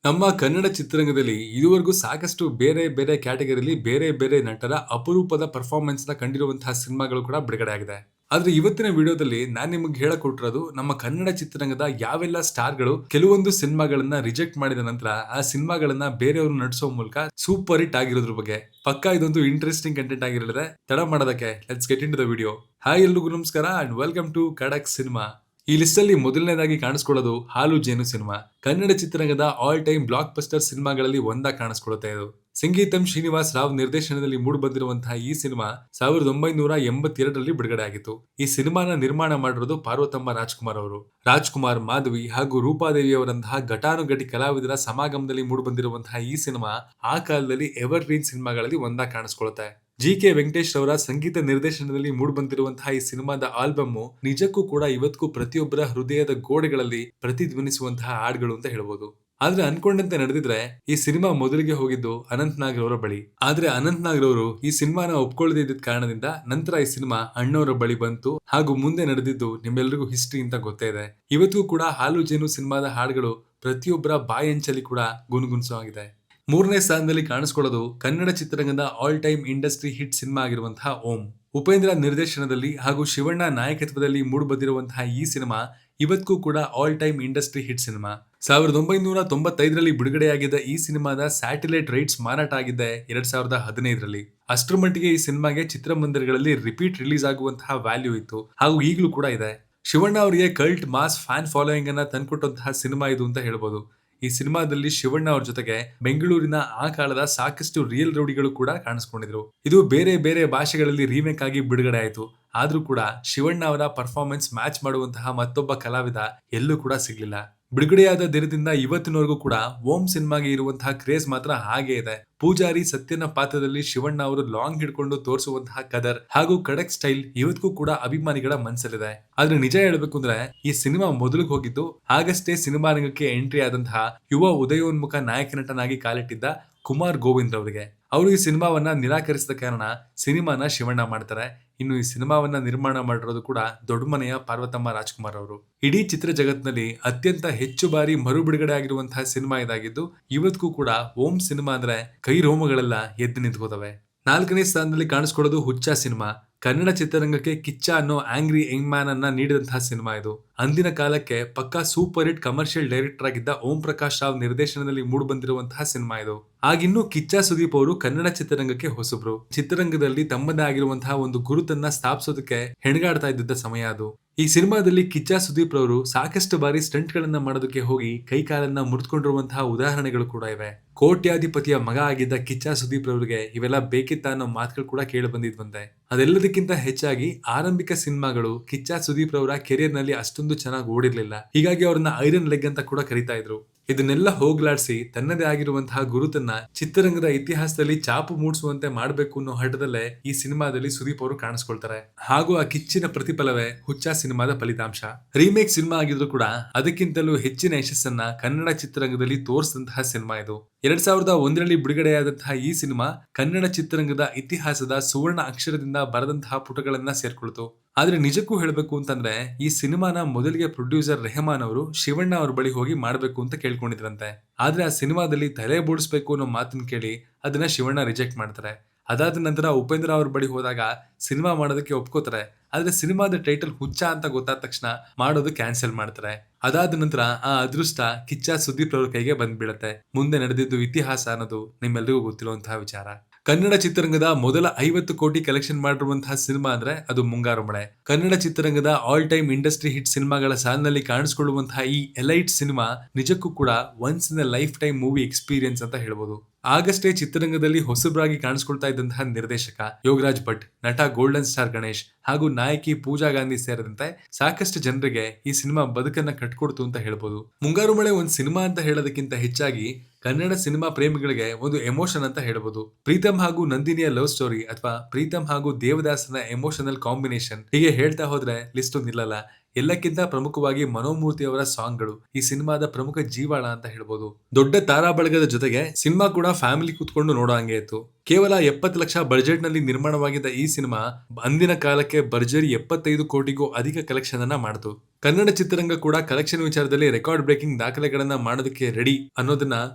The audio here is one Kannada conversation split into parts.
ನಮ್ಮ ಕನ್ನಡ ಚಿತ್ರರಂಗದಲ್ಲಿ ಇದುವರೆಗೂ ಸಾಕಷ್ಟು ಬೇರೆ ಬೇರೆ ಕ್ಯಾಟಗರಿಲಿ ಬೇರೆ ಬೇರೆ ನಟರ ಅಪರೂಪದ ಪರ್ಫಾರ್ಮೆನ್ಸ್ ನ ಕಂಡಿರುವಂತಹ ಸಿನಿಮಾಗಳು ಕೂಡ ಬಿಡುಗಡೆ ಆಗಿದೆ. ಆದ್ರೆ ಇವತ್ತಿನ ವಿಡಿಯೋದಲ್ಲಿ ನಾನು ನಿಮಗೆ ಹೇಳಕ್ ಕೊಟ್ಟಿರೋದು ನಮ್ಮ ಕನ್ನಡ ಚಿತ್ರರಂಗದ ಯಾವೆಲ್ಲ ಸ್ಟಾರ್ಗಳು ಕೆಲವೊಂದು ಸಿನಿಮಾಗಳನ್ನ ರಿಜೆಕ್ಟ್ ಮಾಡಿದ ನಂತರ ಆ ಸಿನಿಮಾಗಳನ್ನ ಬೇರೆಯವರು ನಟಿಸೋ ಮೂಲಕ ಸೂಪರ್ ಹಿಟ್ ಆಗಿರೋದ್ರ ಬಗ್ಗೆ. ಪಕ್ಕಾ ಇದೊಂದು ಇಂಟ್ರೆಸ್ಟಿಂಗ್ ಕಂಟೆಂಟ್ ಆಗಿರಲಿದೆ. ತಡ ಮಾಡೋದಕ್ಕೆ let's get into the video. Hi ಎಲ್ರಿಗೂ ನಮಸ್ಕಾರ and welcome to Khadak cinema. ಈ ಲಿಸ್ಟ್ ಅಲ್ಲಿ ಮೊದಲನೇದಾಗಿ ಕಾಣಿಸ್ಕೊಳ್ಳೋದು ಹಾಲು ಜೇನು ಸಿನಿಮಾ. ಕನ್ನಡ ಚಿತ್ರರಂಗದ ಆಲ್ ಟೈಮ್ ಬ್ಲಾಕ್ ಬಸ್ಟರ್ ಸಿನಿಮಾಗಳಲ್ಲಿ ಒಂದಾಗಿ ಕಾಣಿಸ್ಕೊಳ್ಳುತ್ತೆ ಇದು. ಸಂಗೀತಂ ಶ್ರೀನಿವಾಸ್ ರಾವ್ ನಿರ್ದೇಶನದಲ್ಲಿ ಮೂಡಿ ಬಂದಿರುವಂತಹ ಈ ಸಿನಿಮಾ 1982ರಲ್ಲಿ ಬಿಡುಗಡೆ ಆಗಿತ್ತು. ಈ ಸಿನಿಮಾನ ನಿರ್ಮಾಣ ಮಾಡಿರೋದು ಪಾರ್ವತಮ್ಮ ರಾಜ್ಕುಮಾರ್ ಅವರು. ರಾಜ್ಕುಮಾರ್, ಮಾಧವಿ ಹಾಗೂ ರೂಪಾದೇವಿ ಅವರಂತಹ ಘಟಾನುಘಟಿ ಕಲಾವಿದರ ಸಮಾಗಮದಲ್ಲಿ ಮೂಡಿ ಬಂದಿರುವಂತಹ ಈ ಸಿನಿಮಾ ಆ ಕಾಲದಲ್ಲಿ ಎವರ್ ಗ್ರೀನ್ ಸಿನಿಮಾಗಳಲ್ಲಿ ಒಂದಾಗಿ ಕಾಣಿಸ್ಕೊಳ್ಳುತ್ತೆ. ಜಿ.ಕೆ. ವೆಂಕಟೇಶ್ ಅವರ ಸಂಗೀತ ನಿರ್ದೇಶನದಲ್ಲಿ ಮೂಡಿಬಂದಿರುವಂತಹ ಈ ಸಿನಿಮಾದ ಆಲ್ಬಮ್ ನಿಜಕ್ಕೂ ಕೂಡ ಇವತ್ತಿಗೂ ಪ್ರತಿಯೊಬ್ಬರ ಹೃದಯದ ಗೋಡೆಗಳಲ್ಲಿ ಪ್ರತಿಧ್ವನಿಸುವಂತಹ ಹಾಡುಗಳು ಅಂತ ಹೇಳ್ಬೋದು. ಆದ್ರೆ ಅನ್ಕೊಂಡಂತೆ ನಡೆದಿದ್ರೆ ಈ ಸಿನಿಮಾ ಮೊದಲಿಗೆ ಹೋಗಿದ್ದು ಅನಂತ್ ನಾಗ್ ಅವರ ಬಳಿ. ಆದ್ರೆ ಅನಂತ್ ನಾಗ್ ಅವರು ಈ ಸಿನಿಮಾನ ಒಪ್ಕೊಳ್ಳದೇ ಇದ್ದ ಕಾರಣದಿಂದ ನಂತರ ಈ ಸಿನಿಮಾ ಅಣ್ಣವರ ಬಳಿ ಬಂತು ಹಾಗೂ ಮುಂದೆ ನಡೆದಿದ್ದು ನಿಮ್ಮೆಲ್ಲರಿಗೂ ಹಿಸ್ಟ್ರಿ ಅಂತ ಗೊತ್ತೇ ಇದೆ. ಇವತ್ತಿಗೂ ಕೂಡ ಹಾಲು ಜೇನು ಸಿನಿಮಾದ ಹಾಡುಗಳು ಪ್ರತಿಯೊಬ್ಬರ ಬಾಯಂಚಲಿ ಕೂಡ ಗುಣಗುಣಿಸೋ ಆಗಿದೆ. ಮೂರನೇ ಸ್ಥಾನದಲ್ಲಿ ಕಾಣಿಸ್ಕೊಳ್ಳೋದು ಕನ್ನಡ ಚಿತ್ರರಂಗದ all time industry hit cinema ಆಗಿರುವಂತಹ ಓಂ. ಉಪೇಂದ್ರ ನಿರ್ದೇಶನದಲ್ಲಿ ಹಾಗೂ ಶಿವಣ್ಣ ನಾಯಕತ್ವದಲ್ಲಿ ಮೂಡಿಬಂದಿರುವಂತಹ ಈ ಸಿನಿಮಾ ಇವತ್ತಿಗೂ ಕೂಡ all time industry hit cinema. 1995ರಲ್ಲಿ ಬಿಡುಗಡೆಯಾಗಿದ್ದ ಈ ಸಿನಿಮಾದ ಸ್ಯಾಟಲೈಟ್ ರೈಟ್ಸ್ ಮಾರಾಟ ಆಗಿದ್ದೆ 2015ರಲ್ಲಿ. ಅಷ್ಟರ ಮಟ್ಟಿಗೆ ಈ ಸಿನಿಮಾಗೆ ಚಿತ್ರಮಂದಿರಗಳಲ್ಲಿ ರಿಪೀಟ್ ರಿಲೀಸ್ ಆಗುವಂತಹ ವ್ಯಾಲ್ಯೂ ಇತ್ತು ಹಾಗೂ ಈಗಲೂ ಕೂಡ ಇದೆ. ಶಿವಣ್ಣ ಅವರಿಗೆ ಕಲ್ಟ್ ಮಾಸ್ ಫ್ಯಾನ್ ಫಾಲೋಯಿಂಗ್ ಅನ್ನ ತಂದ್ಕೊಟ್ಟಂತಹ ಸಿನಿಮಾ ಇದು ಅಂತ ಹೇಳ್ಬೋದು. ಈ ಸಿನಿಮಾದಲ್ಲಿ ಶಿವಣ್ಣ ಅವ್ರ ಜೊತೆಗೆ ಬೆಂಗಳೂರಿನ ಆ ಕಾಲದ ಸಾಕಷ್ಟು ರಿಯಲ್ ರೌಡಿಗಳು ಕೂಡ ಕಾಣಿಸ್ಕೊಂಡಿದ್ರು. ಇದು ಬೇರೆ ಬೇರೆ ಭಾಷೆಗಳಲ್ಲಿ ರೀಮೇಕ್ ಆಗಿ ಬಿಡುಗಡೆ ಆಯಿತು. ಆದ್ರೂ ಕೂಡ ಶಿವಣ್ಣ ಅವರ ಪರ್ಫಾರ್ಮೆನ್ಸ್ ಮ್ಯಾಚ್ ಮಾಡುವಂತಹ ಮತ್ತೊಬ್ಬ ಕಲಾವಿದ ಎಲ್ಲೂ ಕೂಡ ಸಿಗ್ಲಿಲ್ಲ. ಬಿಡುಗಡೆಯಾದ ದಿನದಿಂದ ಇವತ್ತಿನವರೆಗೂ ಕೂಡ ಓಂ ಸಿನಿಮಾಗೆ ಇರುವಂತಹ ಕ್ರೇಜ್ ಮಾತ್ರ ಹಾಗೆ ಇದೆ. ಪೂಜಾರಿ ಸತ್ಯನ ಪಾತ್ರದಲ್ಲಿ ಶಿವಣ್ಣ ಅವರು ಲಾಂಗ್ ಹಿಡ್ಕೊಂಡು ತೋರಿಸುವಂತಹ ಕದರ್ ಹಾಗೂ ಖಡಕ್ ಸ್ಟೈಲ್ ಇವತ್ತಿಗೂ ಕೂಡ ಅಭಿಮಾನಿಗಳ ಮನಸ್ಸಲ್ಲಿದೆ. ಆದ್ರೆ ನಿಜ ಹೇಳ್ಬೇಕು ಅಂದ್ರೆ ಈ ಸಿನಿಮಾ ಮೊದಲಿಗೆ ಹೋಗಿದ್ದು ಆಗಷ್ಟೇ ಸಿನಿಮಾ ರಂಗಕ್ಕೆ ಎಂಟ್ರಿ ಆದಂತಹ ಯುವ ಉದಯೋನ್ಮುಖ ನಾಯಕ ನಟನಾಗಿ ಕಾಲಿಟ್ಟಿದ್ದ ಕುಮಾರ್ ಗೋವಿಂದ್ ಅವರಿಗೆ. ಅವರು ಈ ಸಿನಿಮಾವನ್ನ ನಿರಾಕರಿಸಿದ ಕಾರಣ ಸಿನಿಮಾನ ಶಿವಣ್ಣ ಮಾಡ್ತಾರೆ. ಇನ್ನು ಈ ಸಿನಿಮಾವನ್ನ ನಿರ್ಮಾಣ ಮಾಡಿರೋದು ಕೂಡ ದೊಡ್ಡ ಮನೆಯ ಪಾರ್ವತಮ್ಮ ರಾಜ್ಕುಮಾರ್ ಅವರು. ಇಡೀ ಚಿತ್ರ ಜಗತ್ತಿನಲ್ಲಿ ಅತ್ಯಂತ ಹೆಚ್ಚು ಬಾರಿ ಮರು ಬಿಡುಗಡೆ ಆಗಿರುವಂತಹ ಸಿನಿಮಾ ಇದಾಗಿದ್ದು ಇವತ್ತಿಗೂ ಕೂಡ ಓಂ ಸಿನಿಮಾ ಅಂದ್ರೆ ಕೈ ರೋಮಗಳೆಲ್ಲ ಎದ್ದು ನಿಂತ್ಕೋತವೆ. ನಾಲ್ಕನೇ ಸ್ಥಾನದಲ್ಲಿ ಕಾಣಿಸ್ಕೊಳ್ಳೋದು ಹುಚ್ಚ ಸಿನಿಮಾ. ಕನ್ನಡ ಚಿತ್ರರಂಗಕ್ಕೆ ಕಿಚ್ಚ ಅನ್ನೋ ಆಂಗ್ರಿ ಯಂಗ್ ಮ್ಯಾನ್ ಅನ್ನ ನೀಡಿದಂತಹ ಸಿನಿಮಾ ಇದು. ಅಂದಿನ ಕಾಲಕ್ಕೆ ಪಕ್ಕಾ ಸೂಪರ್ ಹಿಟ್ ಕಮರ್ಷಿಯಲ್ ಡೈರೆಕ್ಟರ್ ಆಗಿದ್ದ ಓಂ ಪ್ರಕಾಶ್ ರಾವ್ ನಿರ್ದೇಶನದಲ್ಲಿ ಮೂಡಿ ಬಂದಿರುವಂತಹ ಸಿನಿಮಾ ಇದು. ಆಗಿನ್ನು ಕಿಚ್ಚ ಸುದೀಪ್ ಅವರು ಕನ್ನಡ ಚಿತ್ರರಂಗಕ್ಕೆ ಹೊಸಬ್ರು. ಚಿತ್ರರಂಗದಲ್ಲಿ ತಮ್ಮದೇ ಆಗಿರುವಂತಹ ಒಂದು ಗುರುತನ್ನ ಸ್ಥಾಪಿಸೋದಕ್ಕೆ ಹೆಣಗಾಡ್ತಾ ಇದ್ದ ಸಮಯ ಅದು. ಈ ಸಿನಿಮಾದಲ್ಲಿ ಕಿಚ್ಚ ಸುದೀಪ್ ರವರು ಸಾಕಷ್ಟು ಬಾರಿ ಸ್ಟಂಟ್ ಗಳನ್ನ ಮಾಡೋದಕ್ಕೆ ಹೋಗಿ ಕೈ ಕಾಲನ್ನ ಮುರಿದುಕೊಂಡಿರುವಂತಹ ಉದಾಹರಣೆಗಳು ಕೂಡ ಇವೆ. ಕೋಟ್ಯಾಧಿಪತಿಯ ಮಗ ಆಗಿದ್ದ ಕಿಚ್ಚ ಸುದೀಪ್ ರವರಿಗೆ ಇವೆಲ್ಲ ಬೇಕಿತ್ತ ಅನ್ನೋ ಮಾತುಗಳು ಕೂಡ ಕೇಳಿ ಬಂದಿದ್ವಂತೆ. ಅದೆಲ್ಲದಕ್ಕಿಂತ ಹೆಚ್ಚಾಗಿ ಆರಂಭಿಕ ಸಿನಿಮಾಗಳು ಕಿಚ್ಚ ಸುದೀಪ್ ರವರ ಕೆರಿಯರ್ ನಲ್ಲಿ ಅಷ್ಟೊಂದು ಚೆನ್ನಾಗಿ ಓಡಿರ್ಲಿಲ್ಲ. ಹೀಗಾಗಿ ಅವ್ರನ್ನ ಐರನ್ ಲೆಗ್ ಅಂತ ಕೂಡ ಕರೀತಾ ಇದ್ರು. ಇದನ್ನೆಲ್ಲ ಹೋಗ್ಲಾಡಿಸಿ ತನ್ನದೇ ಆಗಿರುವಂತಹ ಗುರುತನ್ನ ಚಿತ್ರರಂಗದ ಇತಿಹಾಸದಲ್ಲಿ ಚಾಪು ಮೂಡಿಸುವಂತೆ ಮಾಡಬೇಕು ಅನ್ನೋ ಹಠದಲ್ಲೇ ಈ ಸಿನಿಮಾದಲ್ಲಿ ಸುದೀಪ್ ಅವರು ಕಾಣಿಸ್ಕೊಳ್ತಾರೆ. ಹಾಗೂ ಆ ಕಿಚ್ಚಿನ ಪ್ರತಿಫಲವೇ ಹುಚ್ಚ ಸಿನಿಮಾದ ಫಲಿತಾಂಶ. ರೀಮೇಕ್ ಸಿನಿಮಾ ಆಗಿದ್ರು ಕೂಡ ಅದಕ್ಕಿಂತಲೂ ಹೆಚ್ಚಿನ ಯಶಸ್ಸನ್ನ ಕನ್ನಡ ಚಿತ್ರರಂಗದಲ್ಲಿ ತೋರಿಸಿದಂತಹ ಸಿನಿಮಾ ಇದು. 2001ರಲ್ಲಿ ಬಿಡುಗಡೆಯಾದಂತಹ ಈ ಸಿನಿಮಾ ಕನ್ನಡ ಚಿತ್ರರಂಗದ ಇತಿಹಾಸದ ಸುವರ್ಣ ಅಕ್ಷರದಿಂದ ಬರೆದಂತಹ ಪುಟಗಳನ್ನ ಸೇರ್ಕೊಳ್ತು. ಆದ್ರೆ ನಿಜಕ್ಕೂ ಹೇಳ್ಬೇಕು ಅಂತಂದ್ರೆ ಈ ಸಿನಿಮಾನ ಮೊದಲಿಗೆ ಪ್ರೊಡ್ಯೂಸರ್ ರೆಹಮಾನ್ ಅವರು ಶಿವಣ್ಣ ಅವ್ರ ಬಳಿ ಹೋಗಿ ಮಾಡ್ಬೇಕು ಅಂತ ಕೇಳ್ಕೊಂಡಿದ್ರಂತೆ. ಆದ್ರೆ ಆ ಸಿನಿಮಾದಲ್ಲಿ ತಲೆ ಬೋಡಿಸ್ಬೇಕು ಅನ್ನೋ ಮಾತನ್ನ ಕೇಳಿ ಅದನ್ನ ಶಿವಣ್ಣ ರಿಜೆಕ್ಟ್ ಮಾಡ್ತಾರೆ. ಅದಾದ ನಂತರ ಉಪೇಂದ್ರ ಅವ್ರ ಬಳಿ ಹೋದಾಗ ಸಿನಿಮಾ ಮಾಡೋದಕ್ಕೆ ಒಪ್ಕೋತಾರೆ. ಆದ್ರೆ ಸಿನಿಮಾದ ಟೈಟಲ್ ಹುಚ್ಚ ಅಂತ ಗೊತ್ತಾದ ತಕ್ಷಣ ಮಾಡೋದು ಕ್ಯಾನ್ಸಲ್ ಮಾಡ್ತಾರೆ. ಅದಾದ ನಂತರ ಆ ಅದೃಷ್ಟ ಕಿಚ್ಚ ಸುದೀಪ್ ಅವ್ರ ಕೈಗೆ ಬಂದ್ಬಿಡತ್ತೆ. ಮುಂದೆ ನಡೆದಿದ್ದು ಇತಿಹಾಸ ಅನ್ನೋದು ನಿಮ್ಮೆಲ್ಲರಿಗೂ ಗೊತ್ತಿರುವಂತಹ ವಿಚಾರ. ಕನ್ನಡ ಚಿತ್ರರಂಗದ ಮೊದಲ 50 ಕೋಟಿ ಕಲೆಕ್ಷನ್ ಮಾಡಿರುವಂತಹ ಸಿನಿಮಾ ಅಂದ್ರೆ ಅದು ಮುಂಗಾರು ಮಳೆ. ಕನ್ನಡ ಚಿತ್ರರಂಗದ ಆಲ್ ಟೈಮ್ ಇಂಡಸ್ಟ್ರಿ ಹಿಟ್ ಸಿನಿಮಾಗಳ ಸಾಲಿನಲ್ಲಿ ಕಾಣಿಸಿಕೊಳ್ಳುವಂತಹ ಈ ಎಲೈಟ್ ಸಿನಿಮಾ ನಿಜಕ್ಕೂ ಕೂಡ once in a life time movie experience ಅಂತ ಹೇಳ್ಬೋದು. ಆಗಷ್ಟೇ ಚಿತ್ರರಂಗದಲ್ಲಿ ಹೊಸಬರಾಗಿ ಕಾಣಿಸ್ಕೊಳ್ತಾ ಇದ್ದಂತಹ ನಿರ್ದೇಶಕ ಯೋಗರಾಜ್ ಭಟ್, ನಟ ಗೋಲ್ಡನ್ ಸ್ಟಾರ್ ಗಣೇಶ್ ಹಾಗೂ ನಾಯಕಿ ಪೂಜಾ ಗಾಂಧಿ ಸೇರಿದಂತೆ ಸಾಕಷ್ಟು ಜನರಿಗೆ ಈ ಸಿನಿಮಾ ಬದುಕನ್ನ ಕಟ್ಕೊಡ್ತು ಅಂತ ಹೇಳ್ಬೋದು. ಮುಂಗಾರು ಮಳೆ ಒಂದು ಸಿನಿಮಾ ಅಂತ ಹೇಳೋದಕ್ಕಿಂತ ಹೆಚ್ಚಾಗಿ ಕನ್ನಡ ಸಿನಿಮಾ ಪ್ರೇಮಿಗಳಿಗೆ ಒಂದು ಎಮೋಷನ್ ಅಂತ ಹೇಳ್ಬೋದು. ಪ್ರೀತಮ್ ಹಾಗೂ ನಂದಿನಿಯ ಲವ್ ಸ್ಟೋರಿ ಅಥವಾ ಪ್ರೀತಮ್ ಹಾಗೂ ದೇವದಾಸನ ಎಮೋಷನಲ್ ಕಾಂಬಿನೇಷನ್ ಹೀಗೆ ಹೇಳ್ತಾ ಹೋದ್ರೆ ಲಿಸ್ಟ್ ನಿಲ್ಲಲ್ಲ. ಎಲ್ಲಕ್ಕಿಂತ ಪ್ರಮುಖವಾಗಿ ಮನೋಮೂರ್ತಿ ಅವರ ಸಾಂಗ್ಗಳು ಈ ಸಿನಿಮಾದ ಪ್ರಮುಖ ಜೀವಾಳ ಅಂತ ಹೇಳ್ಬೋದು. ದೊಡ್ಡ ತಾರಾ ಬಳಗದ ಜೊತೆಗೆ ಸಿನಿಮಾ ಕೂಡ ಫ್ಯಾಮಿಲಿ ಕೂತ್ಕೊಂಡು ನೋಡೋ ಹಂಗೆ ಇತ್ತು. ಕೇವಲ 70 ಲಕ್ಷ ಬಜೆಟ್ ನಲ್ಲಿ ನಿರ್ಮಾಣವಾಗಿದ್ದ ಈ ಸಿನಿಮಾ ಅಂದಿನ ಕಾಲಕ್ಕೆ ಭರ್ಜರಿ 75 ಕೋಟಿಗೂ ಅಧಿಕ ಕಲೆಕ್ಷನ್ ಅನ್ನ ಮಾಡಿತು. ಕನ್ನಡ ಚಿತ್ರರಂಗ ಕೂಡ ಕಲೆಕ್ಷನ್ ವಿಚಾರದಲ್ಲಿ ರೆಕಾರ್ಡ್ ಬ್ರೇಕಿಂಗ್ ದಾಖಲೆಗಳನ್ನ ಮಾಡೋದಕ್ಕೆ ರೆಡಿ ಅನ್ನೋದನ್ನ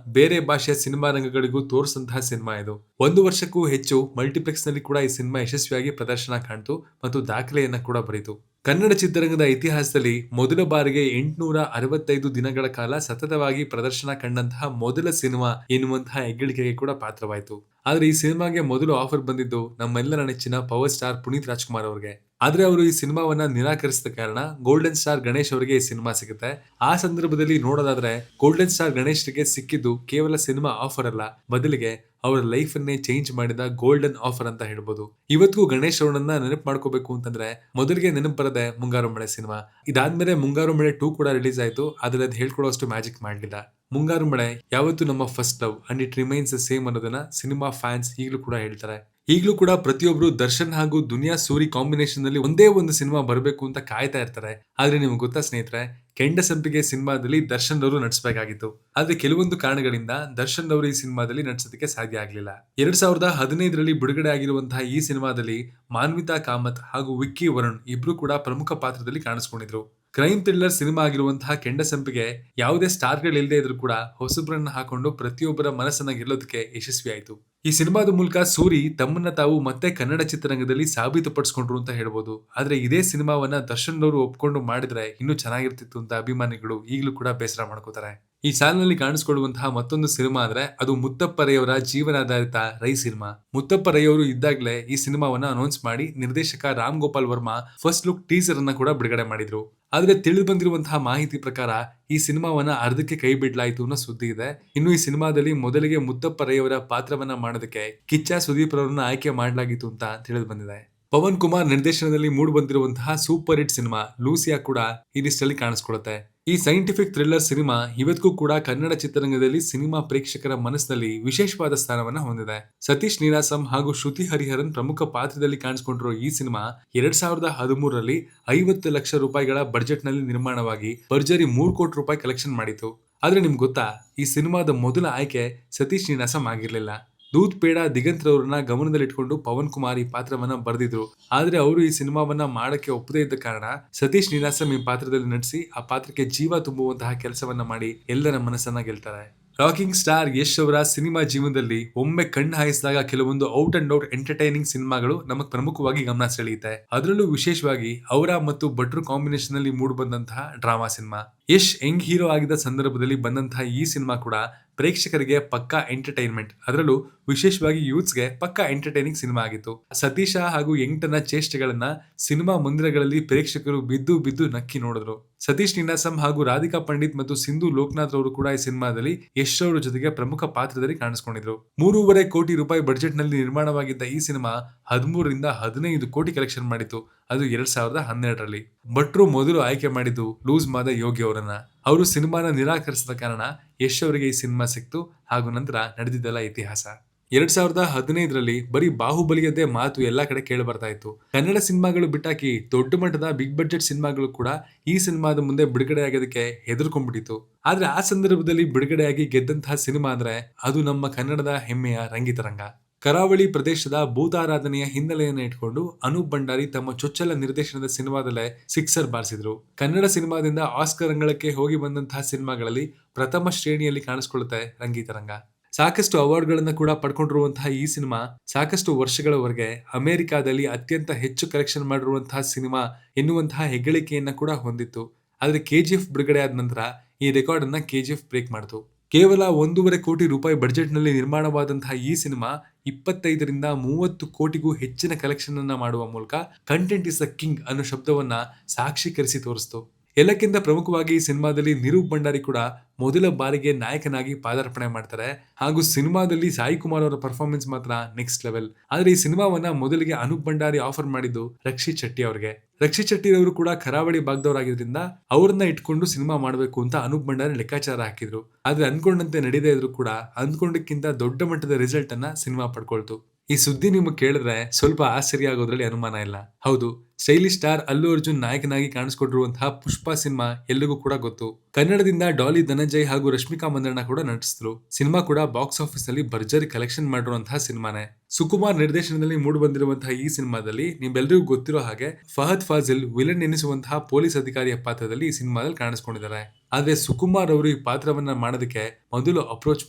ಬೇರೆ ಭಾಷೆಯ ಸಿನಿಮಾ ರಂಗಗಳಿಗೂ ತೋರಿಸಿದಂತಹ ಸಿನಿಮಾ ಇದು. 1 ವರ್ಷಕ್ಕೂ ಹೆಚ್ಚು ಮಲ್ಟಿಪ್ಲೆಕ್ಸ್ ನಲ್ಲಿ ಕೂಡ ಈ ಸಿನಿಮಾ ಯಶಸ್ವಿಯಾಗಿ ಪ್ರದರ್ಶನ ಕಾಣ್ತು ಮತ್ತು ದಾಖಲೆಯನ್ನ ಕೂಡ ಬರೀತು. ಕನ್ನಡ ಚಿತ್ರರಂಗದ ಇತಿಹಾಸದಲ್ಲಿ ಮೊದಲ ಬಾರಿಗೆ 865 ದಿನಗಳ ಕಾಲ ಸತತವಾಗಿ ಪ್ರದರ್ಶನ ಕಂಡಂತಹ ಮೊದಲ ಸಿನಿಮಾ ಎನ್ನುವಂತಹ ಹೆಗ್ಗಳಿಕೆಗೆ ಕೂಡ ಪಾತ್ರವಾಯಿತು. ಆದ್ರೆ ಈ ಸಿನಿಮಾಗೆ ಮೊದಲು ಆಫರ್ ಬಂದಿದ್ದು ನಮ್ಮೆಲ್ಲರ ನೆಚ್ಚಿನ ಪವರ್ ಸ್ಟಾರ್ ಪುನೀತ್ ರಾಜ್ಕುಮಾರ್ ಅವರಿಗೆ. ಆದ್ರೆ ಅವರು ಈ ಸಿನಿಮಾವನ್ನ ನಿರಾಕರಿಸಿದ ಕಾರಣ ಗೋಲ್ಡನ್ ಸ್ಟಾರ್ ಗಣೇಶ್ ಅವರಿಗೆ ಈ ಸಿನಿಮಾ ಸಿಗುತ್ತೆ. ಆ ಸಂದರ್ಭದಲ್ಲಿ ನೋಡೋದಾದ್ರೆ ಗೋಲ್ಡನ್ ಸ್ಟಾರ್ ಗಣೇಶ್ಗೆ ಸಿಕ್ಕಿದ್ದು ಕೇವಲ ಸಿನಿಮಾ ಆಫರ್ ಅಲ್ಲ, ಬದಲಿಗೆ ಅವರ ಲೈಫ್ ಅನ್ನೇ ಚೇಂಜ್ ಮಾಡಿದ ಗೋಲ್ಡನ್ ಆಫರ್ ಅಂತ ಹೇಳ್ಬೋದು. ಇವತ್ತಿಗೂ ಗಣೇಶ್ ಅವರನ್ನ ನೆನಪು ಮಾಡ್ಕೋಬೇಕು ಅಂತಂದ್ರೆ ಮೊದಲಿಗೆ ನೆನಪು ಬರದೆ ಮುಂಗಾರು ಮಳೆ ಸಿನಿಮಾ. ಇದಾದ್ಮೇಲೆ ಮುಂಗಾರು ಮಳೆ 2 ಕೂಡ ರಿಲೀಸ್ ಆಯ್ತು. ಅದ್ರಲ್ಲಿ ಅದು ಹೇಳ್ಕೊಡೋಷ್ಟು ಮ್ಯಾಜಿಕ್ ಮಾಡ್ಲಿಲ್ಲ. ಮುಂಗಾರು ಮಳೆ ಯಾವತ್ತು ನಮ್ಮ first love and it remains the same ಅನ್ನೋದನ್ನ ಸಿನಿಮಾ ಫ್ಯಾನ್ಸ್ ಈಗಲೂ ಕೂಡ ಹೇಳ್ತಾರೆ. ಈಗಲೂ ಕೂಡ ಪ್ರತಿಯೊಬ್ರು ದರ್ಶನ್ ಹಾಗೂ ದುನಿಯಾ ಸೂರಿ ಕಾಂಬಿನೇಷನ್ ನಲ್ಲಿ ಒಂದೇ ಒಂದು ಸಿನಿಮಾ ಬರಬೇಕು ಅಂತ ಕಾಯ್ತಾ ಇರ್ತಾರೆ. ಆದ್ರೆ ನಿಮ್ಗೆ ಗೊತ್ತಾ ಸ್ನೇಹಿತರೆ, ಕೆಂಡ ಸಂಪಿಗೆ ಸಿನಿಮಾದಲ್ಲಿ ದರ್ಶನ್ ಅವರು ನಟಿಸಬೇಕಾಗಿತ್ತು. ಆದ್ರೆ ಕೆಲವೊಂದು ಕಾರಣಗಳಿಂದ ದರ್ಶನ್ ಅವರು ಈ ಸಿನಿಮಾದಲ್ಲಿ ನಟಿಸೋದಕ್ಕೆ ಸಾಧ್ಯ ಆಗ್ಲಿಲ್ಲ. 2015ರಲ್ಲಿ ಬಿಡುಗಡೆ ಆಗಿರುವಂತಹ ಈ ಸಿನಿಮಾದಲ್ಲಿ ಮಾನ್ವಿತಾ ಕಾಮತ್ ಹಾಗೂ ವಿಕ್ಕಿ ವರುಣ್ ಇಬ್ರು ಕೂಡ ಪ್ರಮುಖ ಪಾತ್ರದಲ್ಲಿ ಕಾಣಿಸ್ಕೊಂಡಿದ್ರು. ಕ್ರೈಮ್ ಥ್ರಿಲ್ಲರ್ ಸಿನಿಮಾ ಆಗಿರುವಂತಹ ಕೆಂಡ ಸಂಪಿಗೆ ಯಾವುದೇ ಸ್ಟಾರ್ಗಳಿಲ್ಲದೆ ಇದ್ರೂ ಕೂಡ ಹೊಸಬ್ರನ್ನ ಹಾಕೊಂಡು ಪ್ರತಿಯೊಬ್ಬರ ಮನಸ್ಸನ್ನ ಗೆಲ್ಲೋದಕ್ಕೆ ಯಶಸ್ವಿಯಾಯಿತು. ಈ ಸಿನಿಮಾದ ಮೂಲಕ ಸೂರಿ ತಮ್ಮನ್ನ ತಾವು ಮತ್ತೆ ಕನ್ನಡ ಚಿತ್ರರಂಗದಲ್ಲಿ ಸಾಬೀತುಪಡಿಸಿಕೊಂಡ್ರು ಅಂತ ಹೇಳ್ಬೋದು. ಆದ್ರೆ ಇದೇ ಸಿನಿಮಾವನ್ನ ದರ್ಶನ್ ಅವರು ಒಪ್ಕೊಂಡು ಮಾಡಿದ್ರೆ ಇನ್ನೂ ಚೆನ್ನಾಗಿರ್ತಿತ್ತು ಅಂತ ಅಭಿಮಾನಿಗಳು ಈಗಲೂ ಕೂಡ ಬೇಸರ ಮಾಡ್ಕೋತಾರೆ. ಈ ಸಾಲಿನಲ್ಲಿ ಕಾಣಿಸಿಕೊಳ್ಳುವಂತಹ ಮತ್ತೊಂದು ಸಿನಿಮಾ ಅಂದ್ರೆ ಅದು ಮುತ್ತಪ್ಪ ರೈ ಅವರ ಜೀವನಾಧಾರಿತ ರೈ ಸಿನಿಮಾ. ಮುತ್ತಪ್ಪ ರೈ ಅವರು ಇದ್ದಾಗಲೇ ಈ ಸಿನಿಮಾವನ್ನ ಅನೌನ್ಸ್ ಮಾಡಿ ನಿರ್ದೇಶಕ Ram Gopal Varma first look teaser ಅನ್ನ ಕೂಡ ಬಿಡುಗಡೆ ಮಾಡಿದ್ರು. ಆದ್ರೆ ತಿಳಿದು ಬಂದಿರುವಂತಹ ಮಾಹಿತಿ ಪ್ರಕಾರ ಈ ಸಿನಿಮಾವನ್ನ ಅರ್ಧಕ್ಕೆ ಕೈ ಬಿಡ್ಲಾಯ್ತು ಅನ್ನೋ ಸುದ್ದಿ ಇದೆ. ಇನ್ನು ಈ ಸಿನಿಮಾದಲ್ಲಿ ಮೊದಲಿಗೆ ಮುತ್ತಪ್ಪ ರೈ ಅವರ ಪಾತ್ರವನ್ನ ಮಾಡೋದಕ್ಕೆ ಕಿಚ್ಚ ಸುದೀಪ್ ಅವರನ್ನ ಆಯ್ಕೆ ಮಾಡಲಾಗಿತ್ತು ಅಂತ ತಿಳಿದು ಬಂದಿದೆ. ಪವನ್ ಕುಮಾರ್ ನಿರ್ದೇಶನದಲ್ಲಿ ಮೂಡಿ ಬಂದಿರುವಂತಹ ಸೂಪರ್ ಹಿಟ್ ಸಿನಿಮಾ ಲೂಸಿಯಾ ಕೂಡ ಈ ಲಿಸ್ಟಲ್ಲಿ ಕಾಣಿಸ್ಕೊಳ್ಳುತ್ತೆ. ಈ ಸೈಂಟಿಫಿಕ್ ಥ್ರಿಲ್ಲರ್ ಸಿನಿಮಾ ಇವತ್ತಿಗೂ ಕೂಡ ಕನ್ನಡ ಚಿತ್ರರಂಗದಲ್ಲಿ ಸಿನಿಮಾ ಪ್ರೇಕ್ಷಕರ ಮನಸ್ಸಿನಲ್ಲಿ ವಿಶೇಷವಾದ ಸ್ಥಾನವನ್ನ ಹೊಂದಿದೆ. ಸತೀಶ್ ನೀನಾಸಂ ಹಾಗೂ ಶ್ರುತಿ ಹರಿಹರನ್ ಪ್ರಮುಖ ಪಾತ್ರದಲ್ಲಿ ಕಾಣಿಸಿಕೊಂಡಿರೋ ಈ ಸಿನಿಮಾ 2013ರಲ್ಲಿ 50 ಲಕ್ಷ ರೂಪಾಯಿಗಳ ಬಜೆಟ್ ನಲ್ಲಿ ನಿರ್ಮಾಣವಾಗಿ ಭರ್ಜರಿ 3 ಕೋಟಿ ರೂಪಾಯಿ ಕಲೆಕ್ಷನ್ ಮಾಡಿತು. ಆದ್ರೆ ನಿಮ್ಗೆ ಗೊತ್ತಾ, ಈ ಸಿನಿಮಾದ ಮೊದಲ ಆಯ್ಕೆ ಸತೀಶ್ ನೀನಾಸಂ ಆಗಿರ್ಲಿಲ್ಲ. ದೂತ್ ಪೇಡ ದಿಗಂತ್ರವ್ರನ್ನ ಗಮನದಲ್ಲಿಟ್ಕೊಂಡು ಪವನ್ ಕುಮಾರ್ ಈ ಪಾತ್ರವನ್ನ ಬರೆದಿದ್ರು. ಆದ್ರೆ ಅವರು ಈ ಸಿನಿಮಾವನ್ನ ಮಾಡಕ್ಕೆ ಒಪ್ಪದೇ ಇದ್ದ ಕಾರಣ ಸತೀಶ್ ನೀನಾಸಂ ಈ ಪಾತ್ರದಲ್ಲಿ ನಟಿಸಿ ಆ ಪಾತ್ರಕ್ಕೆ ಜೀವ ತುಂಬುವಂತಹ ಕೆಲಸವನ್ನ ಮಾಡಿ ಎಲ್ಲರ ಮನಸ್ಸನ್ನ ಗೆಲ್ತಾರೆ. ರಾಕಿಂಗ್ ಸ್ಟಾರ್ ಯಶ್ ಅವರ ಸಿನಿಮಾ ಜೀವನದಲ್ಲಿ ಒಮ್ಮೆ ಕಣ್ಣು ಹಾಯಿಸಿದಾಗ ಕೆಲವೊಂದು ಔಟ್ ಅಂಡ್ ಔಟ್ ಎಂಟರ್ಟೈನಿಂಗ್ ಸಿನಿಮಾಗಳು ನಮಗ್ ಪ್ರಮುಖವಾಗಿ ಗಮನ ಸೆಳೆಯುತ್ತೆ. ಅದರಲ್ಲೂ ವಿಶೇಷವಾಗಿ ಅವರ ಮತ್ತು ಭಟ್ರು ಕಾಂಬಿನೇಷನ್ ನಲ್ಲಿ ಮೂಡಿ ಬಂದಂತಹ drama cinema. Yash Young hero ಆಗಿದ್ದ ಸಂದರ್ಭದಲ್ಲಿ ಬಂದಂತಹ ಈ ಸಿನಿಮಾ ಕೂಡ ಪ್ರೇಕ್ಷಕರಿಗೆ ಪಕ್ಕಾ ಎಂಟರ್ಟೈನ್ಮೆಂಟ್, ಅದರಲ್ಲೂ ವಿಶೇಷವಾಗಿ ಯೂತ್ಸ್ಗೆ ಪಕ್ಕಾ ಎಂಟರ್ಟೈನಿಂಗ್ ಸಿನಿಮಾ ಆಗಿತ್ತು. ಸತೀಶ ಹಾಗೂ ಯಂಗ್ಟನ ಚೇಷ್ಟೆಗಳನ್ನ ಸಿನಿಮಾ ಮಂದಿರಗಳಲ್ಲಿ ಪ್ರೇಕ್ಷಕರು ಬಿದ್ದು ಬಿದ್ದು ನಕ್ಕಿ ನೋಡಿದ್ರು. ಸತೀಶ್ ನೀನಾಸಂ ಹಾಗೂ ರಾಧಿಕಾ ಪಂಡಿತ್ ಮತ್ತು ಸಿಂಧು ಲೋಕನಾಥ್ ಅವರು ಕೂಡ ಈ ಸಿನಿಮಾದಲ್ಲಿ ಯಶ್ ಅವರ ಜೊತೆಗೆ ಪ್ರಮುಖ ಪಾತ್ರದಲ್ಲಿ ಕಾಣಿಸಿಕೊಂಡಿದ್ರು. 3.5 ಕೋಟಿ ರೂಪಾಯಿ ಬಜೆಟ್ ನಲ್ಲಿ ನಿರ್ಮಾಣವಾಗಿದ್ದ ಈ ಸಿನಿಮಾ 13ರಿಂದ 15 ಕೋಟಿ ಕಲೆಕ್ಷನ್ ಮಾಡಿತು. ಅದು 2012ರಲ್ಲಿ. ಭಟ್ರು ಮೊದಲು ಆಯ್ಕೆ ಮಾಡಿದ್ದು ಲೂಸ್ ಮಾದ ಯೋಗಿ ಅವರನ್ನ. ಅವರು ಸಿನಿಮಾನ ನಿರಾಕರಿಸಿದ ಕಾರಣ ಯಶ್ ಅವರಿಗೆ ಈ ಸಿನಿಮಾ ಸಿಕ್ತು ಹಾಗೂ ನಂತರ ನಡೆದಿದ್ದೆಲ್ಲ ಇತಿಹಾಸ. 2015ರಲ್ಲಿ ಬರೀ ಬಾಹುಬಲಿಯದ್ದೇ ಮಾತು ಎಲ್ಲಾ ಕಡೆ ಕೇಳಿ ಬರ್ತಾ ಇತ್ತು. ಕನ್ನಡ ಸಿನಿಮಾಗಳು ಬಿಟ್ಟಾಕಿ ದೊಡ್ಡ ಮಟ್ಟದ ಬಿಗ್ ಬಡ್ಜೆಟ್ ಸಿನಿಮಾಗಳು ಕೂಡ ಈ ಸಿನಿಮಾದ ಮುಂದೆ ಬಿಡುಗಡೆ ಆಗೋದಕ್ಕೆ ಹೆದರ್ಕೊಂಡ್ಬಿಟ್ಟಿತ್ತು. ಆದ್ರೆ ಆ ಸಂದರ್ಭದಲ್ಲಿ ಬಿಡುಗಡೆಯಾಗಿ ಗೆದ್ದಂತಹ ಸಿನಿಮಾ ಅಂದ್ರೆ ಅದು ನಮ್ಮ ಕನ್ನಡದ ಹೆಮ್ಮೆಯ ರಂಗಿತರಂಗ. ಕರಾವಳಿ ಪ್ರದೇಶದ ಭೂತಾರಾಧನೆಯ ಹಿನ್ನೆಲೆಯನ್ನು ಇಟ್ಕೊಂಡು ಅನೂಪ್ ಭಂಡಾರಿ ತಮ್ಮ ಚೊಚ್ಚಲ ನಿರ್ದೇಶನದ ಸಿನಿಮಾದಲ್ಲೇ ಸಿಕ್ಸರ್ ಬಾರಿಸಿದ್ರು. ಕನ್ನಡ ಸಿನಿಮಾದಿಂದ ಆಸ್ಕರ್ ಅಂಗಳಕ್ಕೆ ಹೋಗಿ ಬಂದಂತಹ ಸಿನಿಮಾಗಳಲ್ಲಿ ಪ್ರಥಮ ಶ್ರೇಣಿಯಲ್ಲಿ ಕಾಣಿಸಿಕೊಳ್ಳುತ್ತೆ ರಂಗಿತರಂಗ. ಸಾಕಷ್ಟು ಅವಾರ್ಡ್ಗಳನ್ನ ಕೂಡ ಪಡ್ಕೊಂಡಿರುವಂತಹ ಈ ಸಿನಿಮಾ ಸಾಕಷ್ಟು ವರ್ಷಗಳವರೆಗೆ ಅಮೆರಿಕಾದಲ್ಲಿ ಅತ್ಯಂತ ಹೆಚ್ಚು ಕಲೆಕ್ಷನ್ ಮಾಡಿರುವಂತಹ ಸಿನಿಮಾ ಎನ್ನುವಂತಹ ಹೆಗ್ಗಳಿಕೆಯನ್ನ ಕೂಡ ಹೊಂದಿತ್ತು. ಆದ್ರೆ KGF ಬಿಡುಗಡೆ ಆದ ನಂತರ ಈ ರೆಕಾರ್ಡ್ ಅನ್ನ KGF ಬ್ರೇಕ್ ಮಾಡಿತು. ಕೇವಲ 1.5 ಕೋಟಿ ರೂಪಾಯಿ ಬಜೆಟ್ ನಲ್ಲಿ ನಿರ್ಮಾಣವಾದಂತಹ ಈ ಸಿನಿಮಾ 25ರಿಂದ 30 ಕೋಟಿಗೂ ಹೆಚ್ಚಿನ ಕಲೆಕ್ಷನ್ ಅನ್ನ ಮಾಡುವ ಮೂಲಕ ಕಂಟೆಂಟ್ ಇಸ್ ದ ಕಿಂಗ್ ಅನ್ನೋ ಶಬ್ದವನ್ನ ಸಾಕ್ಷೀಕರಿಸಿ ತೋರಿಸಿತು. ಎಲ್ಲಕ್ಕಿಂತ ಪ್ರಮುಖವಾಗಿ ಈ ಸಿನಿಮಾದಲ್ಲಿ ನಿರೂಪ್ ಭಂಡಾರಿ ಕೂಡ ಮೊದಲ ಬಾರಿಗೆ ನಾಯಕನಾಗಿ ಪಾದಾರ್ಪಣೆ ಮಾಡ್ತಾರೆ ಹಾಗೂ ಸಿನಿಮಾದಲ್ಲಿ ಸಾಯಿ ಕುಮಾರ್ ಅವರ ಪರ್ಫಾರ್ಮೆನ್ಸ್ ಮಾತ್ರ ನೆಕ್ಸ್ಟ್ ಲೆವೆಲ್. ಆದ್ರೆ ಈ ಸಿನಿಮಾವನ್ನ ಮೊದಲಿಗೆ ಅನೂಪ್ ಭಂಡಾರಿ ಆಫರ್ ಮಾಡಿದ್ದು ರಕ್ಷಿತ್ ಶೆಟ್ಟಿ ಅವರಿಗೆ. ರಕ್ಷಿತ್ ಶೆಟ್ಟಿ ಅವರು ಕೂಡ ಕರಾವಳಿ ಭಾಗದವರಾಗಿದ್ರಿಂದ ಅವ್ರನ್ನ ಇಟ್ಕೊಂಡು ಸಿನಿಮಾ ಮಾಡಬೇಕು ಅಂತ ಅನೂಪ್ ಭಂಡಾರಿ ಲೆಕ್ಕಾಚಾರ ಹಾಕಿದ್ರು. ಆದ್ರೆ ಅನ್ಕೊಂಡಂತೆ ನಡೆಯದೇ ಇದ್ರು ಕೂಡ ಅಂದ್ಕೊಂಡಕ್ಕಿಂತ ದೊಡ್ಡ ಮಟ್ಟದ ರಿಸಲ್ಟ್ ಅನ್ನ ಸಿನಿಮಾ ಪಡ್ಕೊಳ್ತು. ಈ ಸುದ್ದಿ ನಿಮಗೆ ಕೇಳಿದ್ರೆ ಸ್ವಲ್ಪ ಆಶ್ಚರ್ಯ ಆಗೋದ್ರಲ್ಲಿ ಅನುಮಾನ ಇಲ್ಲ. ಹೌದು, ಸ್ಟೈಲಿಶ್ ಸ್ಟಾರ್ ಅಲ್ಲು ಅರ್ಜುನ್ ನಾಯಕನಾಗಿ ಕಾಣಿಸಿಕೊಂಡಿರುವಂತಹ ಪುಷ್ಪ ಸಿನಿಮಾ ಎಲ್ರಿಗೂ ಕೂಡ ಗೊತ್ತು. ಕನ್ನಡದಿಂದ ಡಾಲಿ ಧನಂಜಯ್ ಹಾಗೂ ರಶ್ಮಿಕಾ ಮಂದಣ್ಣ ಕೂಡ ನಟಿಸಿದ್ರು. ಸಿನಿಮಾ ಕೂಡ ಬಾಕ್ಸ್ ಆಫೀಸ್ ನಲ್ಲಿ ಭರ್ಜರಿ ಕಲೆಕ್ಷನ್ ಮಾಡಿರುವಂತಹ ಸಿನಿಮಾನೇ. ಸುಕುಮಾರ್ ನಿರ್ದೇಶನದಲ್ಲಿ ಮೂಡಿ ಬಂದಿರುವಂತಹ ಈ ಸಿನಿಮಾದಲ್ಲಿ ನಿಮ್ಮೆಲ್ಲರಿಗೂ ಗೊತ್ತಿರೋ ಹಾಗೆ ಫಹದ್ ಫಾಜಿಲ್ ವಿಲನ್ ಎನಿಸುವಂತಹ ಪೊಲೀಸ್ ಅಧಿಕಾರಿಯ ಪಾತ್ರದಲ್ಲಿ ಈ ಸಿನಿಮಾದಲ್ಲಿ ಕಾಣಿಸ್ಕೊಂಡಿದ್ದಾರೆ. ಆದ್ರೆ ಸುಕುಮಾರ್ ಅವರು ಈ ಪಾತ್ರವನ್ನ ಮಾಡೋದಕ್ಕೆ ಮೊದಲು ಅಪ್ರೋಚ್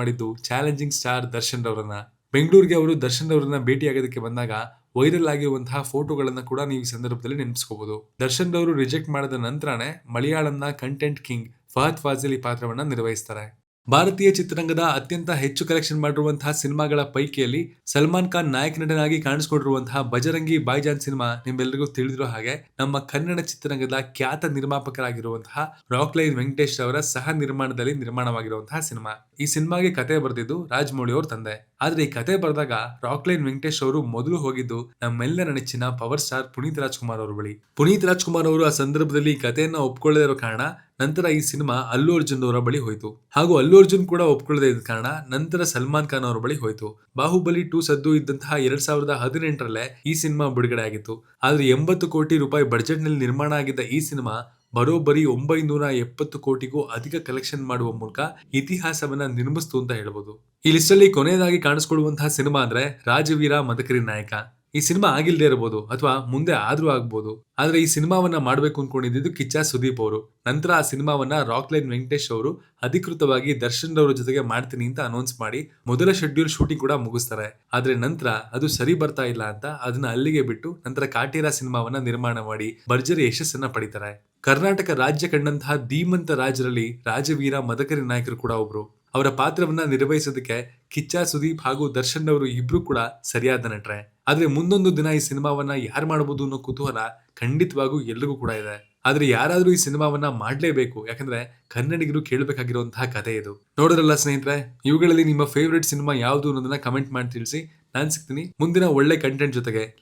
ಮಾಡಿದ್ದು ಚಾಲೆಂಜಿಂಗ್ ಸ್ಟಾರ್ ದರ್ಶನ್ ರವರನ್ನ. ಬೆಂಗಳೂರಿಗೆ ಅವರು ದರ್ಶನ್ ಅವರನ್ನ ಭೇಟಿಯಾಗೋದಕ್ಕೆ ಬಂದಾಗ ವೈರಲ್ ಆಗಿರುವಂತಹ ಫೋಟೋಗಳನ್ನ ಕೂಡ ನೀವು ಈ ಸಂದರ್ಭದಲ್ಲಿ ನೆನಪಿಸ್ಕೋಬಹುದು. ದರ್ಶನ್ ಅವರು ರಿಜೆಕ್ಟ್ ಮಾಡಿದ ನಂತರನೇ ಮಲಯಾಳಂನ ಕಂಟೆಂಟ್ ಕಿಂಗ್ ಫಹದ್ ಫಾಜಿಲ್ ಈ ಪಾತ್ರವನ್ನ ನಿರ್ವಹಿಸ್ತಾರೆ. ಭಾರತೀಯ ಚಿತ್ರರಂಗದ ಅತ್ಯಂತ ಹೆಚ್ಚು ಕಲೆಕ್ಷನ್ ಮಾಡಿರುವಂತಹ ಸಿನಿಮಾಗಳ ಪೈಕಿಯಲ್ಲಿ ಸಲ್ಮಾನ್ ಖಾನ್ ನಾಯಕ ನಟನಾಗಿ ಕಾಣಿಸಿಕೊಂಡಿರುವಂತಹ ಬಜರಂಗಿ ಭಾಯಿಜಾನ್ ಸಿನಿಮಾ ನಿಮ್ಮೆಲ್ಲರಿಗೂ ತಿಳಿದಿರೋ ಹಾಗೆ ನಮ್ಮ ಕನ್ನಡ ಚಿತ್ರರಂಗದ ಖ್ಯಾತ ನಿರ್ಮಾಪಕರಾಗಿರುವಂತಹ ರಾಕ್ಲೈನ್ ವೆಂಕಟೇಶ್ ಅವರ ಸಹ ನಿರ್ಮಾಣದಲ್ಲಿ ನಿರ್ಮಾಣವಾಗಿರುವಂತಹ ಸಿನಿಮಾ. ಈ ಸಿನಿಮಾಗೆ ಕತೆ ಬರೆದಿದ್ದು ರಾಜಮೌಳಿ ಅವ್ರ ತಂದೆ. ಆದ್ರೆ ಈ ಕತೆ ಬರೆದಾಗ ರಾಕ್ಲೈನ್ ವೆಂಕಟೇಶ್ ಅವರು ಮೊದಲು ಹೋಗಿದ್ದು ನಮ್ಮೆಲ್ಲರ ನೆಚ್ಚಿನ ಪವರ್ ಸ್ಟಾರ್ ಪುನೀತ್ ರಾಜ್ಕುಮಾರ್ ಅವರ ಬಳಿ. ಪುನೀತ್ ರಾಜ್ಕುಮಾರ್ ಅವರು ಆ ಸಂದರ್ಭದಲ್ಲಿ ಈ ಕಥೆಯನ್ನ ಒಪ್ಕೊಳ್ಳದೇ ಇರೋ ಕಾರಣ ನಂತರ ಈ ಸಿನಿಮಾ ಅಲ್ಲು ಅರ್ಜುನ್ ಅವರ ಬಳಿ ಹೋಯಿತು. ಹಾಗೂ ಅಲ್ಲು ಅರ್ಜುನ್ ಕೂಡ ಒಪ್ಕೊಳ್ಳದೇ ಇದ್ದ ಕಾರಣ ನಂತರ ಸಲ್ಮಾನ್ ಖಾನ್ ಅವರ ಬಳಿ ಹೋಯಿತು. ಬಾಹುಬಲಿ 2 ಸದ್ದು ಇದ್ದಂತಹ 2018ರಲ್ಲೇ ಈ ಸಿನಿಮಾ ಬಿಡುಗಡೆ ಆಗಿತ್ತು. ಆದ್ರೆ 80 ಕೋಟಿ ರೂಪಾಯಿ ಬಡ್ಜೆಟ್ ನಲ್ಲಿ ನಿರ್ಮಾಣ ಆಗಿದ್ದ ಈ ಸಿನಿಮಾ ಬರೋಬ್ಬರಿ 970 ಕೋಟಿಗೂ ಅಧಿಕ ಕಲೆಕ್ಷನ್ ಮಾಡುವ ಮೂಲಕ ಇತಿಹಾಸವನ್ನ ನಿರ್ಮಿಸ್ತು ಅಂತ ಹೇಳ್ಬೋದು. ಈ ಲಿಸ್ಟ್ ಅಲ್ಲಿ ಕೊನೆಯದಾಗಿ ಕಾಣಿಸ್ಕೊಳ್ಳುವಂತಹ ಸಿನಿಮಾ ಅಂದ್ರೆ ರಾಜವೀರ ಮದಕರಿ ನಾಯಕ. ಈ ಸಿನಿಮಾ ಆಗಿಲ್ದೇ ಇರಬಹುದು ಅಥವಾ ಮುಂದೆ ಆದ್ರೂ ಆಗ್ಬಹುದು. ಆದ್ರೆ ಈ ಸಿನಿಮಾವನ್ನ ಮಾಡ್ಬೇಕು ಅನ್ಕೊಂಡಿದ್ದು ಕಿಚ್ಚ ಸುದೀಪ್ ಅವರು. ನಂತರ ಆ ಸಿನಿಮಾವನ್ನ ರಾಕ್ಲೈನ್ ವೆಂಕಟೇಶ್ ಅವರು ಅಧಿಕೃತವಾಗಿ ದರ್ಶನ್ ಅವರ ಜೊತೆಗೆ ಮಾಡ್ತೀನಿ ಅಂತ ಅನೌನ್ಸ್ ಮಾಡಿ ಮೊದಲ ಶೆಡ್ಯೂಲ್ ಶೂಟಿಂಗ್ ಕೂಡ ಮುಗಿಸ್ತಾರೆ. ಆದ್ರೆ ನಂತರ ಅದು ಸರಿ ಬರ್ತಾ ಇಲ್ಲ ಅಂತ ಅದನ್ನ ಅಲ್ಲಿಗೆ ಬಿಟ್ಟು ನಂತರ ಕಾಟೇರ ಸಿನಿಮಾವನ್ನ ನಿರ್ಮಾಣ ಮಾಡಿ ಭರ್ಜರಿ ಯಶಸ್ಸನ್ನ ಪಡಿತಾರೆ. ಕರ್ನಾಟಕ ರಾಜ್ಯ ಕಂಡಂತಹ ಧೀಮಂತ ರಾಜರಲ್ಲಿ ರಾಜವೀರ ಮದಕರಿ ನಾಯಕರು ಕೂಡ ಒಬ್ರು. ಅವರ ಪಾತ್ರವನ್ನ ನಿರ್ವಹಿಸೋದಕ್ಕೆ ಕಿಚ್ಚ ಸುದೀಪ್ ಹಾಗೂ ದರ್ಶನ್ ಅವರು ಇಬ್ರು ಕೂಡ ಸರಿಯಾದ ನಟರೆ. ಆದ್ರೆ ಮುಂದೊಂದು ದಿನ ಈ ಸಿನಿಮಾವನ್ನ ಯಾರು ಮಾಡಬಹುದು ಅನ್ನೋ ಕುತೂಹಲ ಖಂಡಿತವಾಗೂ ಎಲ್ರಿಗೂ ಕೂಡ ಇದೆ. ಆದ್ರೆ ಯಾರಾದ್ರೂ ಈ ಸಿನಿಮಾವನ್ನ ಮಾಡ್ಲೇಬೇಕು, ಯಾಕಂದ್ರೆ ಕನ್ನಡಿಗರು ಕೇಳಬೇಕಾಗಿರುವಂತಹ ಕಥೆ ಇದು. ನೋಡಿದ್ರಲ್ಲ ಸ್ನೇಹಿತರೆ, ಇವುಗಳಲ್ಲಿ ನಿಮ್ಮ ಫೇವರೇಟ್ ಸಿನಿಮಾ ಯಾವುದು ಅನ್ನೋದನ್ನ ಕಮೆಂಟ್ ಮಾಡಿ ತಿಳಿಸಿ. ನಾನ್ ಸಿಗ್ತೀನಿ ಮುಂದಿನ ಒಳ್ಳೆ ಕಂಟೆಂಟ್ ಜೊತೆಗೆ.